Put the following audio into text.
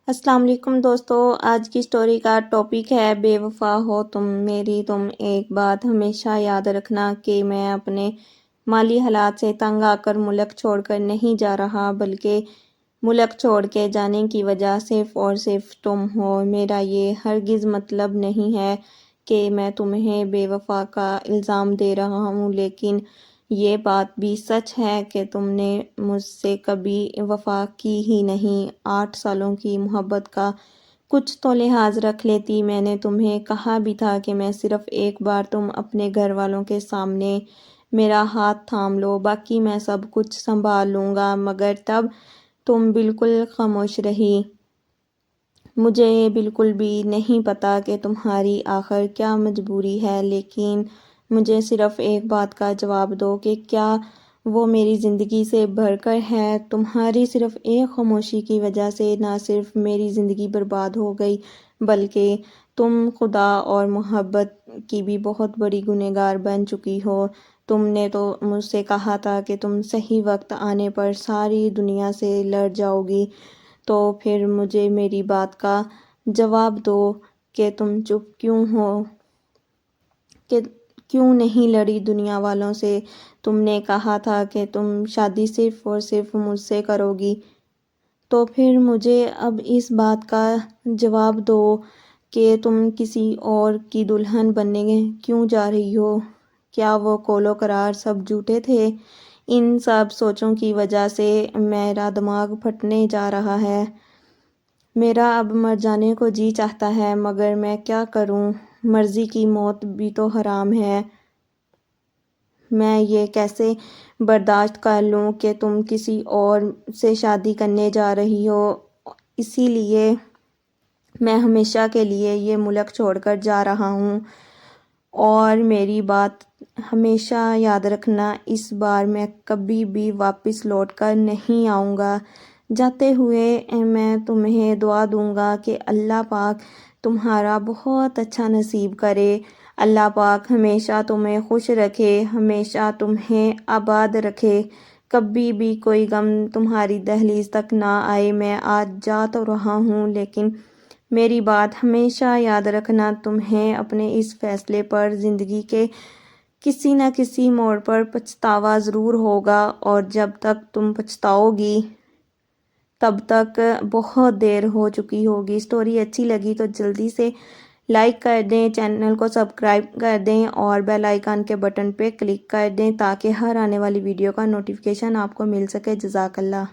السلام علیکم دوستو، آج کی سٹوری کا ٹاپک ہے بے وفا ہو تم میری تم ایک بات ہمیشہ یاد رکھنا کہ میں اپنے مالی حالات سے تنگ آ کر ملک چھوڑ کر نہیں جا رہا، بلکہ ملک چھوڑ کے جانے کی وجہ صرف اور صرف تم ہو۔ میرا یہ ہرگز مطلب نہیں ہے کہ میں تمہیں بے وفا کا الزام دے رہا ہوں، لیکن یہ بات بھی سچ ہے کہ تم نے مجھ سے کبھی وفا کی ہی نہیں۔ 8 سالوں کی محبت کا کچھ تو لحاظ رکھ لیتی۔ میں نے تمہیں کہا بھی تھا کہ میں صرف ایک بار تم اپنے گھر والوں کے سامنے میرا ہاتھ تھام لو، باقی میں سب کچھ سنبھال لوں گا، مگر تب تم بالکل خاموش رہی۔ مجھے بالکل بھی نہیں پتا کہ تمہاری آخر کیا مجبوری ہے، لیکن مجھے صرف ایک بات کا جواب دو کہ کیا وہ میری زندگی سے بڑھ کر ہے؟ تمہاری صرف ایک خاموشی کی وجہ سے نہ صرف میری زندگی برباد ہو گئی، بلکہ تم خدا اور محبت کی بھی بہت بڑی گنہگار بن چکی ہو۔ تم نے تو مجھ سے کہا تھا کہ تم صحیح وقت آنے پر ساری دنیا سے لڑ جاؤ گی، تو پھر مجھے میری بات کا جواب دو کہ تم چپ کیوں ہو، کہ کیوں نہیں لڑی دنیا والوں سے؟ تم نے کہا تھا کہ تم شادی صرف اور صرف مجھ سے کرو گی، تو پھر مجھے اب اس بات کا جواب دو کہ تم کسی اور کی دلہن بننے کیوں جا رہی ہو؟ کیا وہ قول و قرار سب جھوٹے تھے؟ ان سب سوچوں کی وجہ سے میرا دماغ پھٹنے جا رہا ہے۔ میرا اب مر جانے کو جی چاہتا ہے، مگر میں کیا کروں؟ مرضی کی موت بھی تو حرام ہے۔ میں یہ کیسے برداشت کر لوں کہ تم کسی اور سے شادی کرنے جا رہی ہو؟ اسی لیے میں ہمیشہ کے لیے یہ ملک چھوڑ کر جا رہا ہوں، اور میری بات ہمیشہ یاد رکھنا، اس بار میں کبھی بھی واپس لوٹ کر نہیں آؤں گا۔ جاتے ہوئے میں تمہیں دعا دوں گا کہ اللہ پاک تمہارا بہت اچھا نصیب کرے، اللہ پاک ہمیشہ تمہیں خوش رکھے، ہمیشہ تمہیں آباد رکھے، کبھی بھی کوئی غم تمہاری دہلیز تک نہ آئے۔ میں آج جا تو رہا ہوں، لیکن میری بات ہمیشہ یاد رکھنا، تمہیں اپنے اس فیصلے پر زندگی کے کسی نہ کسی موڑ پر پچھتاوا ضرور ہوگا، اور جب تک تم پچھتاؤ گی تب تک بہت دیر ہو چکی ہوگی۔ سٹوری اچھی لگی تو جلدی سے لائک کر دیں، چینل کو سبسکرائب کر دیں اور بیل آئیکن کے بٹن پہ کلک کر دیں تاکہ ہر آنے والی ویڈیو کا نوٹیفیکیشن آپ کو مل سکے۔ جزاک اللہ۔